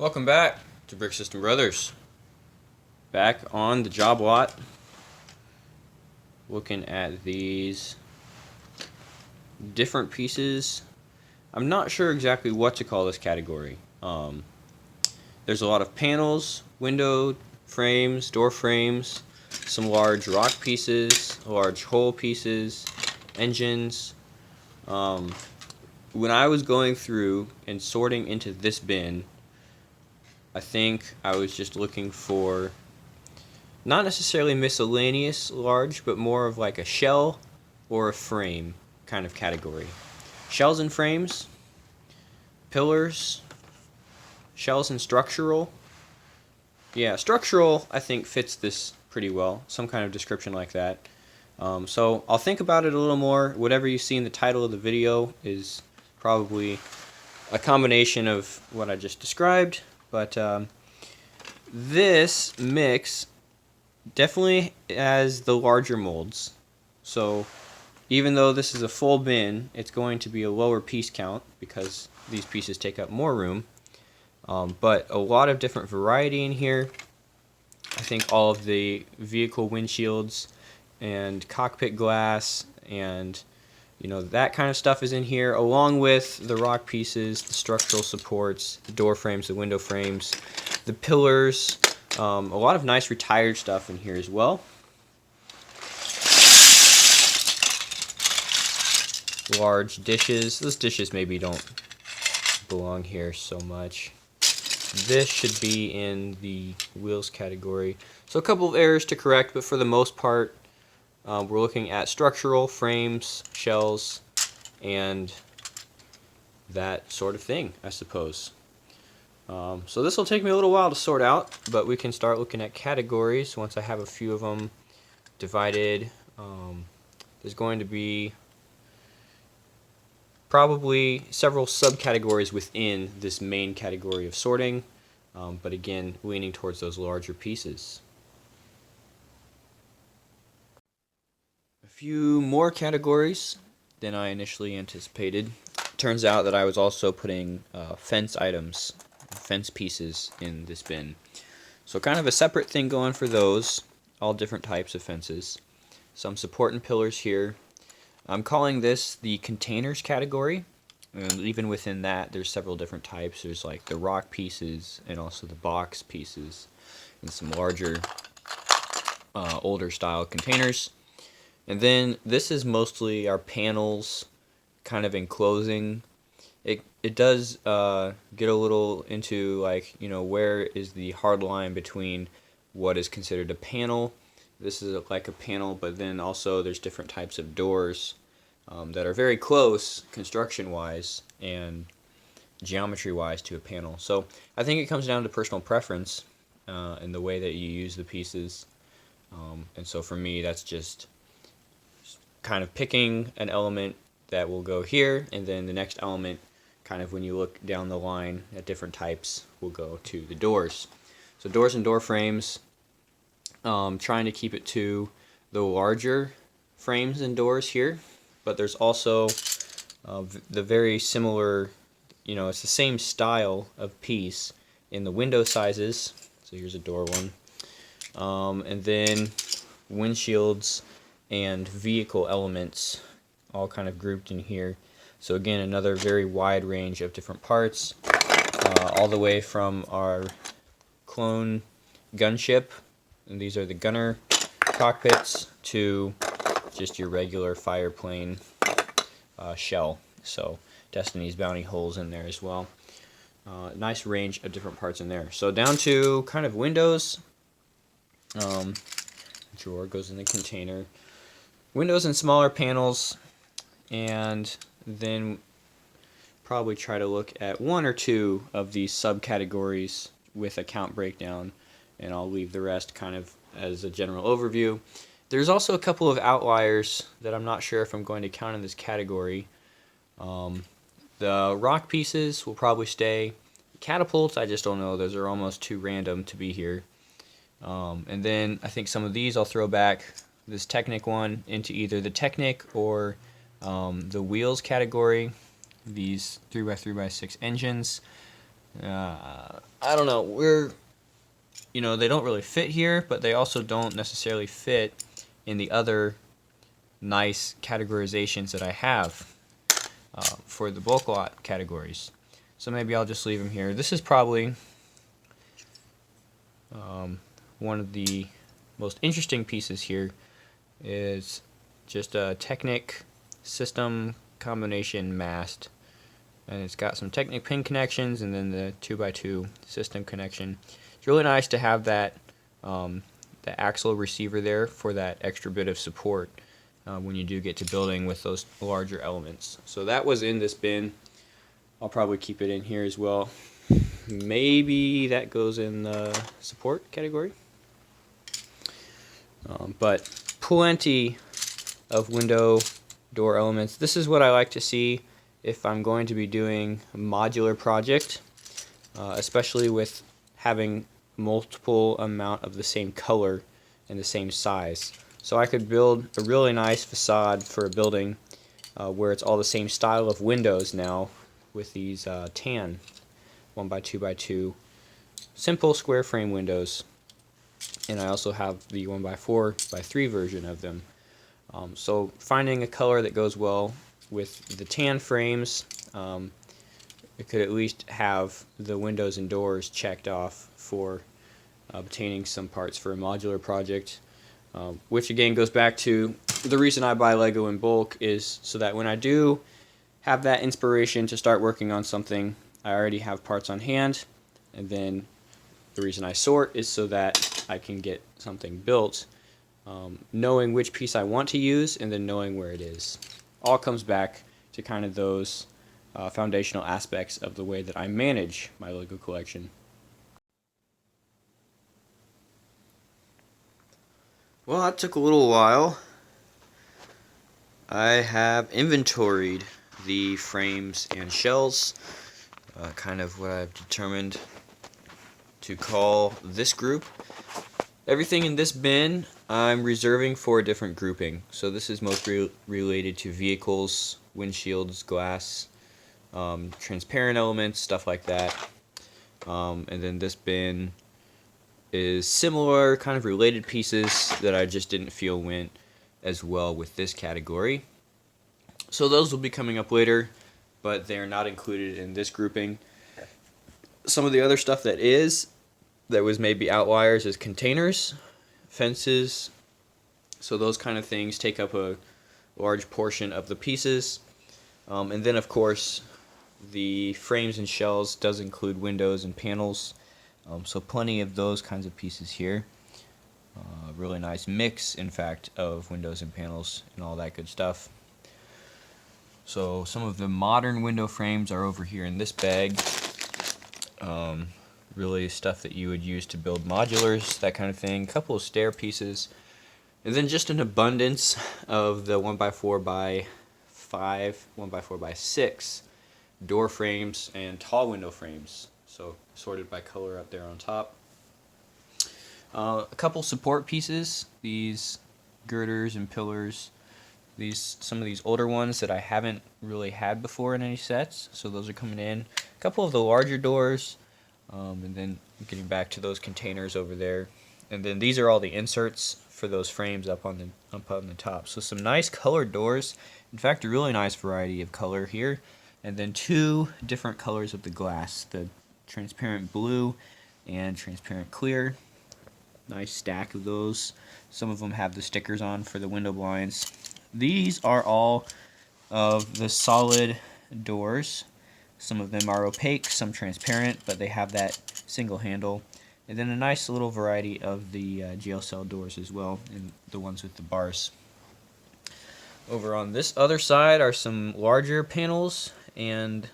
Welcome back to Brick System Brothers. Back on the Joblot, looking at these different pieces. I'm not sure exactly what to call this category. There's a lot of panels, window frames, door frames, some large rock pieces, large hole pieces, engines. When I was going through and sorting into this bin, I think I was just looking for not necessarily miscellaneous large, but more of like a shell or a frame kind of category. Shells and frames, pillars, shells and structural. Yeah, structural I think fits this pretty well, some kind of description like that. So I'll think about it a little more. Whatever you see in the title of the video is probably a combination of what I just described. But this mix definitely has the larger molds. So even though this is a full bin, it's going to be a lower piece count because these pieces take up more room. But a lot of different variety in here. I think all of the vehicle windshields and cockpit glass and that kind of stuff is in here, along with the rock pieces, the structural supports, the door frames, the window frames, the pillars, a lot of nice retired stuff in here as well. Large dishes. Those dishes maybe don't belong here so much. This should be in the wheels category. So a couple of errors to correct, but for the most part, we're looking at structural, frames, shells, and that sort of thing, I suppose. So this will take me a little while to sort out, but we can start looking at categories once I have a few of them divided. There's going to be probably several subcategories within this main category of sorting, but again, leaning towards those larger pieces. Few more categories than I initially anticipated. Turns out that I was also putting fence items, fence pieces in this bin. So kind of a separate thing going for those, all different types of fences. Some support and pillars here. I'm calling this the containers category, and even within that there's several different types. There's like the rock pieces and also the box pieces and some larger older style containers. And then this is mostly our panels kind of enclosing. It does get a little into like, where is the hard line between what is considered a panel. This is like a panel, but then also there's different types of doors that are very close construction-wise and geometry-wise to a panel. So I think it comes down to personal preference and the way that you use the pieces. And so for me, that's just kind of picking an element that will go here, and then the next element, kind of when you look down the line at different types, will go to the doors. So doors and door frames, trying to keep it to the larger frames and doors here, but there's also the very similar, it's the same style of piece in the window sizes. So here's a door one, and then windshields and vehicle elements all kind of grouped in here. So again, another very wide range of different parts, all the way from our clone gunship, and these are the gunner cockpits, to just your regular fireplane shell. So Destiny's Bounty holes in there as well. Nice range of different parts in there. So down to kind of windows. Drawer goes in the container. Windows and smaller panels, and then probably try to look at one or two of these subcategories with a count breakdown, and I'll leave the rest kind of as a general overview. There's also a couple of outliers that I'm not sure if I'm going to count in this category. The rock pieces will probably stay. Catapults, I just don't know. Those are almost too random to be here. And then I think some of these I'll throw back this Technic one into either the Technic or the wheels category. These 3x3x6 engines. I don't know. They don't really fit here, but they also don't necessarily fit in the other nice categorizations that I have for the bulk lot categories. So maybe I'll just leave them here. This is probably one of the most interesting pieces here is just a Technic system combination mast, and it's got some Technic pin connections and then the 2x2 system connection. It's really nice to have that the axle receiver there for that extra bit of support when you do get to building with those larger elements. So that was in this bin. I'll probably keep it in here as well. Maybe that goes in the support category. But plenty of window door elements. This is what I like to see if I'm going to be doing a modular project, especially with having multiple amount of the same color and the same size. So I could build a really nice facade for a building where it's all the same style of windows now with these tan 1x2x2 simple square frame windows. And I also have the 1x4x3 version of them. So finding a color that goes well with the tan frames, it could at least have the windows and doors checked off for obtaining some parts for a modular project, which again goes back to the reason I buy Lego in bulk is so that when I do have that inspiration to start working on something, I already have parts on hand, and then the reason I sort is so that I can get something built, knowing which piece I want to use and then knowing where it is. All comes back to kind of those foundational aspects of the way that I manage my Lego collection. Well, that took a little while. I have inventoried the frames and shells, kind of what I've determined to call this group. Everything in this bin I'm reserving for a different grouping. So this is most related to vehicles, windshields, glass, transparent elements, stuff like that. And then this bin is similar, kind of related pieces that I just didn't feel went as well with this category. So those will be coming up later, but they are not included in this grouping. Some of the other stuff that was maybe outliers is containers, fences, so those kind of things take up a large portion of the pieces. And then of course the frames and shells does include windows and panels, so plenty of those kinds of pieces here. Really nice mix, in fact, of windows and panels and all that good stuff. So some of the modern window frames are over here in this bag. Really stuff that you would use to build modulars, that kind of thing. A couple of stair pieces, and then just an abundance of the 1x4x5, 1x4x6 door frames and tall window frames. So sorted by color up there on top. A couple support pieces, these girders and pillars. Some of these older ones that I haven't really had before in any sets, so those are coming in. A couple of the larger doors, and then getting back to those containers over there. And then these are all the inserts for those frames up on the top. So some nice colored doors. In fact, a really nice variety of color here. And then two different colors of the glass, the transparent blue and transparent clear. Nice stack of those. Some of them have the stickers on for the window blinds. These are all of the solid doors. Some of them are opaque, some transparent, but they have that single handle. And then a nice little variety of the jail cell doors as well, and the ones with the bars. Over on this other side are some larger panels and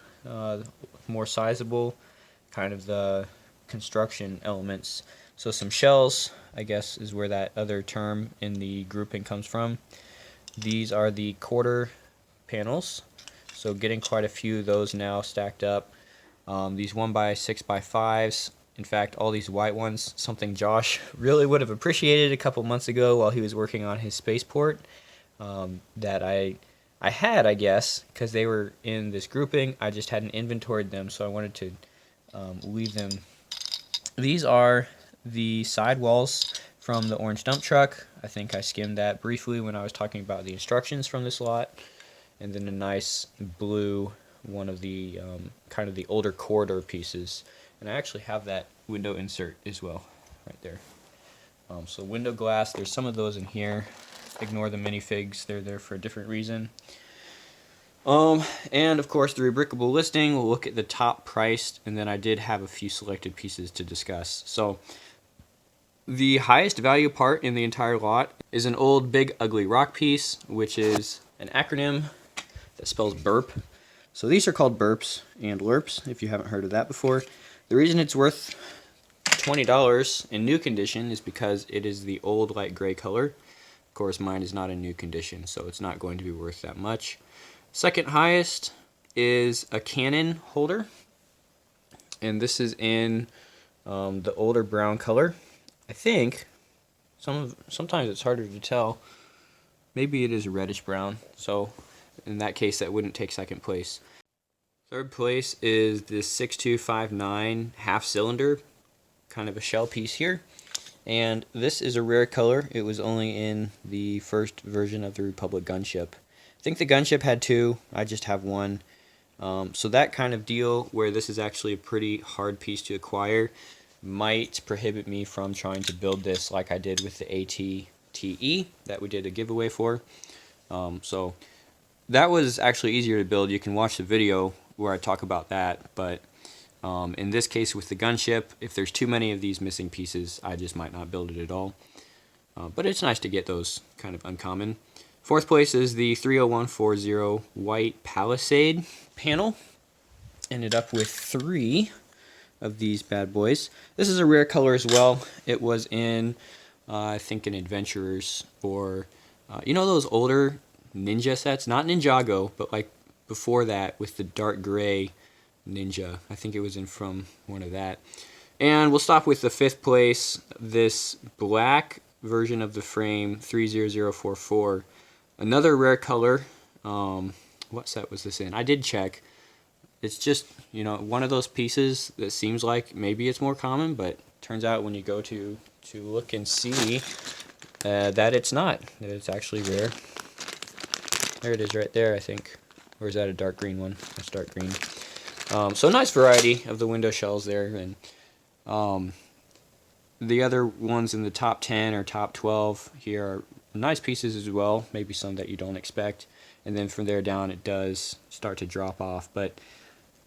more sizable, kind of the construction elements. So some shells, I guess, is where that other term in the grouping comes from. These are the quarter panels, so getting quite a few of those now stacked up. These 1x6x5s, in fact, all these white ones, something Josh really would have appreciated a couple months ago while he was working on his spaceport, that I had, I guess, because they were in this grouping. I just hadn't inventoried them, so I wanted to leave them. These are the side walls from the orange dump truck. I think I skimmed that briefly when I was talking about the instructions from this lot. And then a nice blue, one of the kind of the older corridor pieces. And I actually have that window insert as well, right there. So window glass, there's some of those in here. Ignore the minifigs, they're there for a different reason. And of course the Rebrickable listing, we'll look at the top priced, and then I did have a few selected pieces to discuss. So the highest value part in the entire lot is an old big ugly rock piece, which is an acronym that spells burp. So these are called burps and lurps, if you haven't heard of that before. The reason it's worth $20 in new condition is because it is the old light gray color. Of course, mine is not in new condition, so it's not going to be worth that much. Second highest is a Canon holder, and this is in the older brown color. I think sometimes it's harder to tell. Maybe it is a reddish brown, so in that case that wouldn't take second place. Third place is this 6259 half cylinder, kind of a shell piece here. And this is a rare color. It was only in the first version of the Republic gunship. I think the gunship had two, I just have one. So that kind of deal where this is actually a pretty hard piece to acquire might prohibit me from trying to build this like I did with the AT-TE that we did a giveaway for. So that was actually easier to build. You can watch the video where I talk about that, but in this case with the gunship, if there's too many of these missing pieces, I just might not build it at all. But it's nice to get those kind of uncommon. Fourth place is the 30140 white Palisade panel. Ended up with 3 of these bad boys. This is a rare color as well. It was in, I think, an Adventurers, or you know those older Ninja sets? Not Ninjago, but like before that with the dark gray Ninja. I think it was in from one of that. And we'll stop with the 5th place, this black version of the frame 30044. Another rare color. What set was this in? I did check. It's just, you know, one of those pieces that seems like maybe it's more common, but turns out when you go to look and see that it's not. That it's actually rare. There it is right there, I think. Or is that a dark green one? That's dark green. So nice variety of the window shells there. And the other ones in the top 10 or top 12 here are nice pieces as well. Maybe some that you don't expect. And then from there down it does start to drop off. But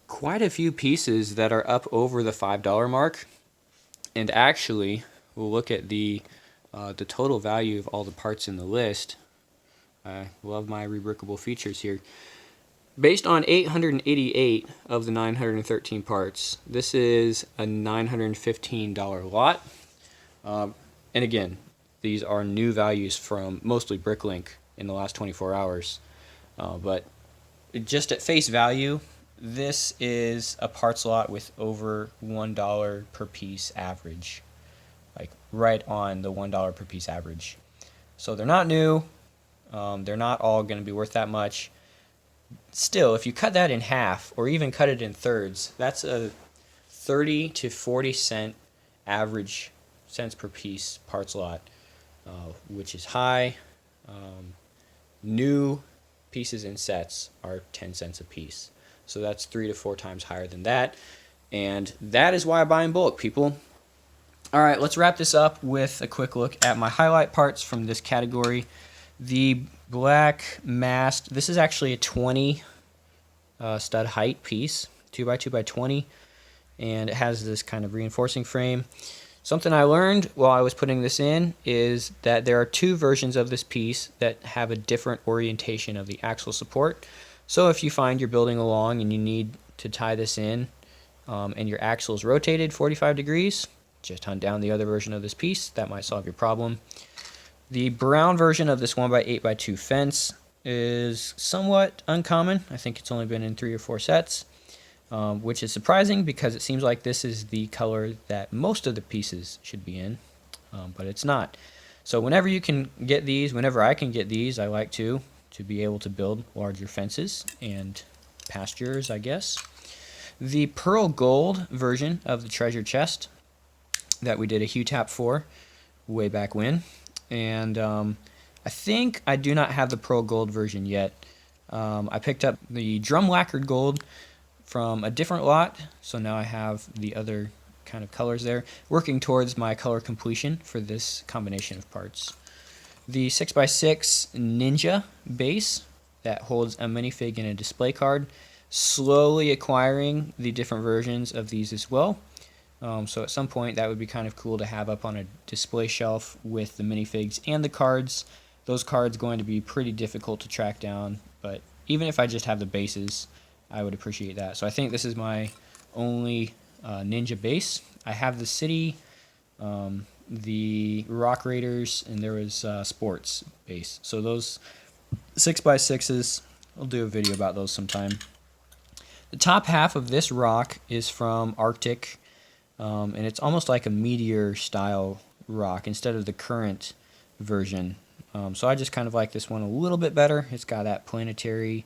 quite a few pieces that are up over the $5 mark. And actually, we'll look at the total value of all the parts in the list. I love my Rebrickable features here. Based on 888 of the 913 parts, this is a $915 lot. And again, these are new values from mostly Bricklink in the last 24 hours. But just at face value, this is a parts lot with over $1 per piece average. Like right on the $1 per piece average. So they're not new. They're not all going to be worth that much. Still, if you cut that in half or even cut it in thirds, that's a 30 to 40 cent average cents per piece parts lot, which is high. New pieces and sets are 10 cents a piece. So that's 3 to 4 times higher than that. And that is why I buy in bulk, people. All right, let's wrap this up with a quick look at my highlight parts from this category. The black mast, this is actually a 20 stud height piece, 2x2x20, and it has this kind of reinforcing frame. Something I learned while I was putting this in is that there are 2 versions of this piece that have a different orientation of the axle support. So if you find you're building along and you need to tie this in and your axle is rotated 45 degrees, just hunt down the other version of this piece. That might solve your problem. The brown version of this 1x8x2 fence is somewhat uncommon. I think it's only been in 3 or 4 sets, which is surprising because it seems like this is the color that most of the pieces should be in, but it's not. So whenever you can get these, whenever I can get these, I like to be able to build larger fences and pastures, I guess. the pearl gold version of the treasure chest that we did a hue tap for way back when. And I think I do not have the pearl gold version yet. I picked up the drum lacquered gold from a different lot, so now I have the other kind of colors there, working towards my color completion for this combination of parts. The 6x6 Ninja base that holds a minifig and a display card, slowly acquiring the different versions of these as well. So at some point that would be kind of cool to have up on a display shelf with the minifigs and the cards. Those cards going to be pretty difficult to track down, but even if I just have the bases, I would appreciate that. So I think this is my only Ninja base. I have the City, the Rock Raiders, and there was Sports base. So those 6x6s, I'll do a video about those sometime. The top half of this rock is from Arctic, and it's almost like a meteor style rock instead of the current version. So I just kind of like this one a little bit better. It's got that planetary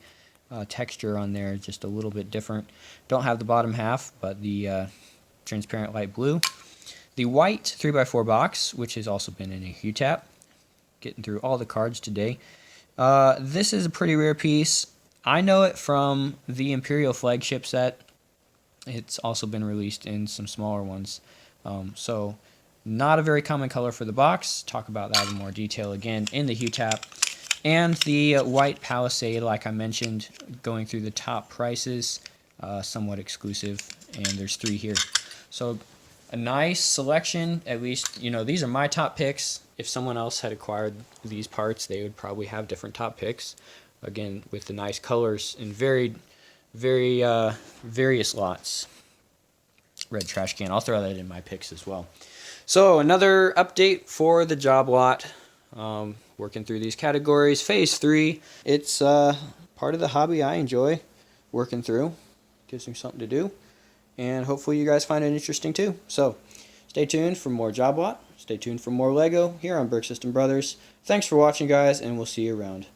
texture on there, just a little bit different. Don't have the bottom half, but the transparent light blue. The white 3x4 box, which has also been in a hue tap. Getting through all the cards today. This is a pretty rare piece. I know it from the Imperial flagship set. It's also been released in some smaller ones. So not a very common color for the box. Talk about that in more detail again in the hue tap. And the white Palisade, like I mentioned, going through the top prices, somewhat exclusive, and there's 3 here. So a nice selection, at least, you know, these are my top picks. If someone else had acquired these parts, they would probably have different top picks. Again, with the nice colors in various lots. Red trash can, I'll throw that in my picks as well. So another update for the Joblot. Working through these categories. Phase 3, it's part of the hobby I enjoy working through. Gives me something to do. And hopefully you guys find it interesting too. So stay tuned for more Joblot. Stay tuned for more Lego here on Brick System Brothers. Thanks for watching, guys, and we'll see you around.